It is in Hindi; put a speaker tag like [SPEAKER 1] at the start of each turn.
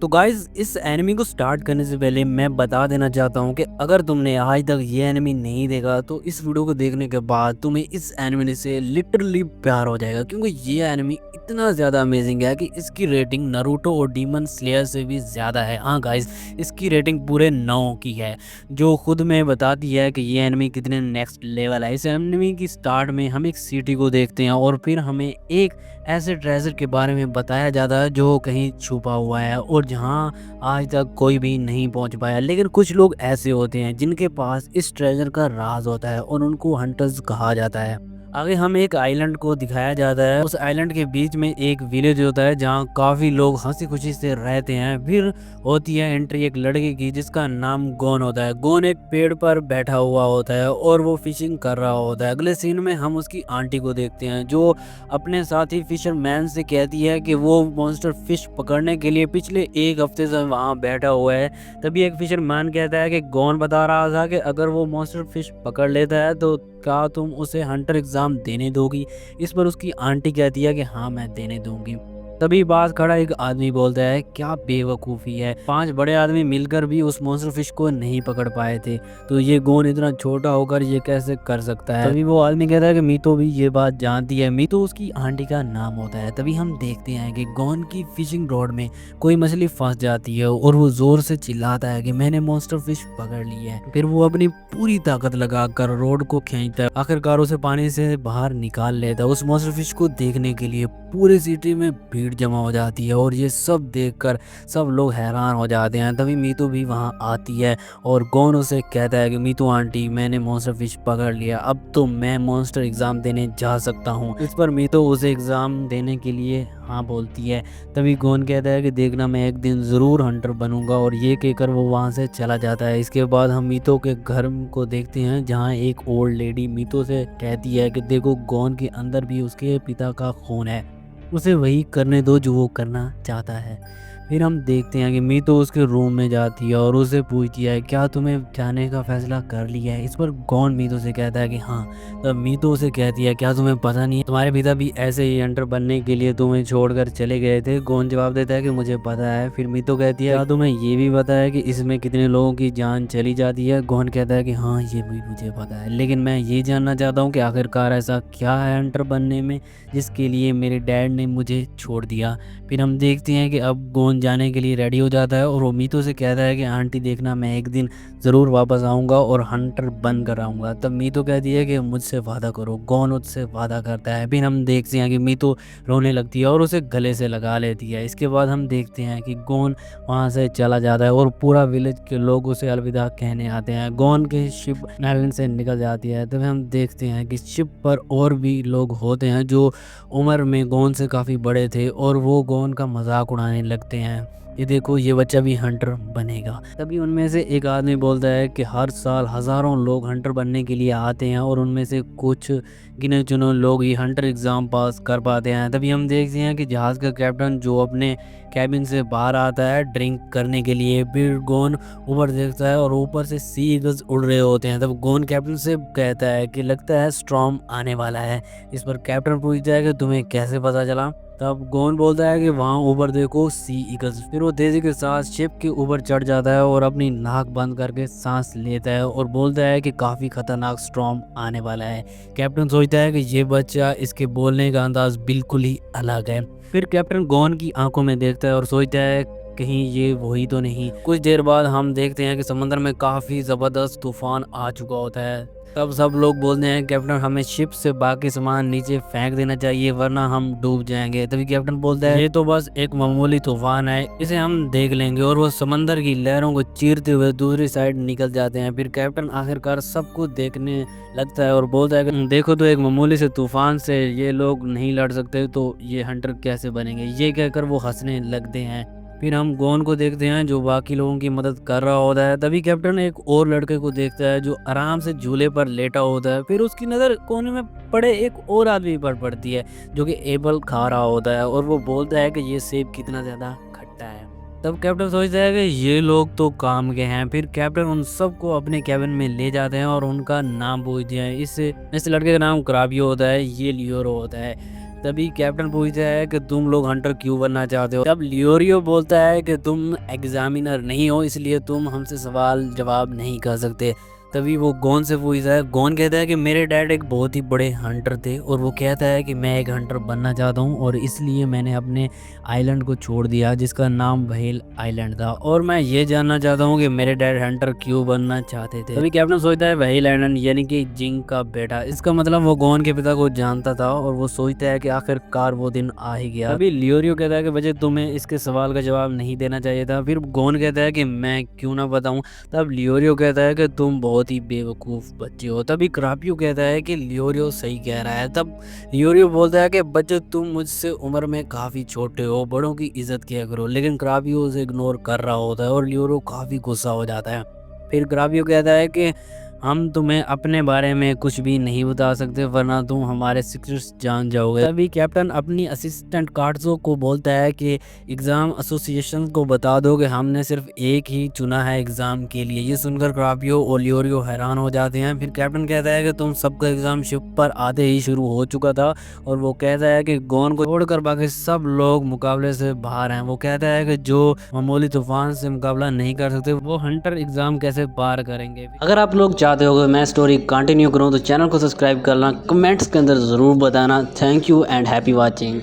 [SPEAKER 1] तो गाइज इस एनिमी को स्टार्ट करने से पहले मैं बता देना चाहता हूँ कि अगर तुमने आज तक ये एनिमी नहीं देखा तो इस वीडियो को देखने के बाद तुम्हें इस एनिमी से लिटरली प्यार हो जाएगा, क्योंकि ये एनिमी इतना ज़्यादा अमेजिंग है कि इसकी रेटिंग नारुतो और डीमन स्लेयर से भी ज़्यादा है। हाँ गाइज, इसकी रेटिंग पूरे 9 की है, जो खुद में बताती है कि ये एनिमी कितने नेक्स्ट लेवल है। इस एनिमी की स्टार्ट में हम एक सिटी को देखते हैं और फिर हमें एक ऐसे ट्रेजर के बारे में बताया जाता है जो कहीं छुपा हुआ है और जहां आज तक कोई भी नहीं पहुंच पाया। लेकिन कुछ लोग ऐसे होते हैं जिनके पास इस ट्रेजर का राज होता है और उनको हंटर्स कहा जाता है। आगे हमें एक आइलैंड को दिखाया जाता है। उस आइलैंड के बीच में एक विलेज होता है जहाँ काफ़ी लोग हंसी खुशी से रहते हैं। फिर होती है एंट्री एक लड़के की जिसका नाम गोन होता है। गोन एक पेड़ पर बैठा हुआ होता है और वो फिशिंग कर रहा होता है। अगले सीन में हम उसकी आंटी को देखते हैं जो अपने साथी फिशरमैन से कहती है कि वो मॉन्स्टर फिश पकड़ने के लिए पिछले एक हफ्ते से वहाँ बैठा हुआ है। तभी एक फिशरमैन कहता है कि गोन बता रहा था कि अगर वो मॉन्स्टर फिश पकड़ लेता है तो क्या तुम उसे हंटर एग्जाम देने दोगी। इस पर उसकी आंटी कहती है कि हाँ मैं देने दूंगी। तभी पास खड़ा एक आदमी बोलता है क्या बेवकूफ़ी है, 5 बड़े आदमी मिलकर भी उस मॉन्स्टर फिश को नहीं पकड़ पाए थे, तो ये गोन इतना छोटा होकर ये कैसे कर सकता है। तभी वो आदमी कहता है कि मीतो भी ये बात जानती है। मीतो उसकी आंटी का नाम होता है। तभी हम देखते हैं कि गोन की फिशिंग रॉड में कोई मछली फंस जाती है और वो जोर से चिल्लाता है कि मैंने मॉन्स्टर फिश पकड़ ली है। फिर वो अपनी पूरी ताकत लगाकर रॉड को खींचता है, आखिरकार उसे पानी से बाहर निकाल लेता है। उस मॉन्स्टर फिश को देखने के लिए पूरी सिटी में भीड़ जमा हो जाती है और ये सब देखकर सब लोग हैरान हो जाते हैं। तभी मीतू भी वहाँ आती है और गोन उसे कहता है कि मीतू आंटी मैंने मॉन्स्टर फिश पकड़ लिया, अब तो मैं मॉन्स्टर एग्जाम देने जा सकता हूँ। इस पर मीतू उसे एग्जाम देने के लिए हाँ बोलती है। तभी गोन कहता है कि देखना मैं एक दिन ज़रूर हंटर बनूंगा, और ये कहकर वो वहाँ से चला जाता है। इसके बाद हम मीतो के घर को देखते हैं जहाँ एक ओल्ड लेडी मीतो से कहती है कि देखो गोन के अंदर भी उसके पिता का खून है, उसे वही करने दो जो वो करना चाहता है। फिर हम देखते हैं कि मीतो उसके रूम में जाती है और उसे पूछती है क्या तुम्हें जाने का फैसला कर लिया है। इस पर गोन मीतो से कहता है कि हाँ। तब मीतो उसे कहती है क्या तुम्हें पता नहीं है तुम्हारे पिता भी ऐसे ही हंटर बनने के लिए तुम्हें छोड़कर चले गए थे। गोन जवाब देता है कि मुझे पता है। फिर मीतो कहती है क्या तुम्हें ये भी पता है कि इसमें कितने लोगों की जान चली जाती है। गोन कहता है कि हाँ ये भी मुझे पता है, लेकिन मैं ये जानना चाहता हूँ कि आखिरकार ऐसा क्या है हंटर बनने में जिसके लिए मेरे डैड ने मुझे छोड़ दिया। फिर हम देखते हैं कि अब गोन जाने के लिए रेडी हो जाता है और वो मीतो से कहता है कि आंटी देखना मैं एक दिन ज़रूर वापस आऊँगा और हंटर बन कर आऊँगा। तब मीतो कहती है कि मुझसे वादा करो। गोन उससे वादा करता है। फिर हम देखते हैं कि मीतो रोने लगती है और उसे गले से लगा लेती है। इसके बाद हम देखते हैं कि गोन वहाँ से चला जाता है और पूरा विलेज के लोग उसे अलविदा कहने आते हैं। गोन के शिप आइलैंड से निकल जाती है। तब हम देखते हैं कि शिप पर और भी लोग होते हैं जो उम्र में गोन से काफ़ी बड़े थे और वो गोन का मजाक उड़ाने लगते हैं, ये देखो ये बच्चा भी हंटर बनेगा। तभी उनमें से एक आदमी बोलता है कि हर साल हज़ारों लोग हंटर बनने के लिए आते हैं और उनमें से कुछ गिने चुने लोग ही हंटर एग्ज़ाम पास कर पाते हैं। तभी हम देखते हैं कि जहाज़ का कैप्टन जो अपने कैबिन से बाहर आता है ड्रिंक करने के लिए। फिर गोन ऊपर देखता है और ऊपर से सी ईगल्स उड़ रहे होते हैं। तब गोन कैप्टन से कहता है कि लगता है स्टॉर्म आने वाला है। इस पर कैप्टन पूछता है कि तुम्हें कैसे पता चला। तब गोन बोलता है कि वहाँ ऊपर देखो सी ईगल्स। फिर वो तेजी के साथ शिप के ऊपर चढ़ जाता है और अपनी नाक बंद करके सांस लेता है और बोलता है कि काफ़ी खतरनाक स्टॉर्म आने वाला है। कैप्टन सोचता है कि ये बच्चा, इसके बोलने का अंदाज बिल्कुल ही अलग है। फिर कैप्टन गोन की आंखों में देखता है और सोचता है कहीं ये वही तो नहीं। कुछ देर बाद हम देखते हैं कि समंदर में काफ़ी ज़बरदस्त तूफान आ चुका होता है। तब सब लोग बोलते हैं कैप्टन हमें शिप से बाकी सामान नीचे फेंक देना चाहिए वरना हम डूब जाएंगे। तभी कैप्टन बोलता है ये तो बस एक मामूली तूफान है, इसे हम देख लेंगे। और वो समंदर की लहरों को चीरते हुए दूसरी साइड निकल जाते हैं। फिर कैप्टन आखिरकार सब कुछ देखने लगता है और बोलता है कि देखो तो एक मामूली से तूफान से ये लोग नहीं लड़ सकते तो ये हंटर कैसे बनेंगे। ये कहकर वो हंसने लगते हैं। फिर हम गोन को देखते हैं जो बाकी लोगों की मदद कर रहा होता है। तभी कैप्टन एक और लड़के को देखता है जो आराम से झूले पर लेटा होता है। फिर उसकी नज़र कोने में पड़े एक और आदमी पर पड़ती है जो कि एप्पल खा रहा होता है और वो बोलता है कि ये सेब कितना ज़्यादा खट्टा है। तब कैप्टन सोचता है कि ये लोग तो काम के हैं। फिर कैप्टन उन सबको अपने कैबिन में ले जाते हैं और उनका नाम पूछते हैं। इस लड़के का नाम क्राबियो होता है, ये लियोरो होता है। तभी कैप्टन पूछता है कि तुम लोग हंटर क्यों बनना चाहते हो। तब लियोरियो बोलता है कि तुम एग्जामिनर नहीं हो, इसलिए तुम हमसे सवाल जवाब नहीं कर सकते। तभी वो गोन से पूछता है। गोन कहता है कि मेरे डैड एक बहुत ही बड़े हंटर थे और वो कहता है कि मैं एक हंटर बनना चाहता हूँ और इसलिए मैंने अपने आइलैंड को छोड़ दिया जिसका नाम व्हेल आइलैंड था, और मैं ये जानना चाहता हूँ कि मेरे डैड हंटर क्यों बनना चाहते थे। तभी कैप्टन सोचता है व्हेल आइलैंड यानी कि जिंग का बेटा, इसका मतलब वो गोन के पिता को जानता था और वो सोचता है कि आखिरकार वो दिन आ ही गया। तभी लियोरियो कहता है कि बच्चे तुम्हें इसके सवाल का जवाब नहीं देना चाहिए था। फिर गोन कहता है कि मैं क्यों ना बताऊं। तब लियोरियो कहता है कि तुम बहुत ही बेवकूफ़ बच्चे हो। तभी क्रापियो कहता है कि लियोरियो सही कह रहा है। तब लियोरियो बोलता है कि बच्चे तुम मुझसे उम्र में काफ़ी छोटे हो, बड़ों की इज्जत किया करो। लेकिन क्रापियो उसे इग्नोर कर रहा होता है और लियोरियो काफ़ी गुस्सा हो जाता है। फिर क्रापियो कहता है कि हम तुम्हें अपने बारे में कुछ भी नहीं बता सकते वरना तुम हमारे सीक्रेट्स जान जाओगे। तभी कैप्टन अपनी असिस्टेंट कार्ड्सो को बोलता है कि एग्ज़ाम एसोसिएशन को बता दो कि हमने सिर्फ एक ही चुना है एग्ज़ाम के लिए। ये सुनकर क्रापियो और लियोरियो हैरान हो जाते हैं। फिर कैप्टन कहता है कि तुम सबका एग्ज़ाम शिप पर आते ही शुरू हो चुका था, और वो कहता है कि गोन को छोड़कर बाकी सब लोग मुकाबले से बाहर हैं। वो कहता है कि जो मामूली तूफान से मुकाबला नहीं कर सकते वो हंटर एग्ज़ाम कैसे पार करेंगे। अगर आप लोग चाहते हो कि मैं स्टोरी कंटिन्यू करूं तो चैनल को सब्सक्राइब करना, कमेंट्स के अंदर ज़रूर बताना। Thank you and happy watching.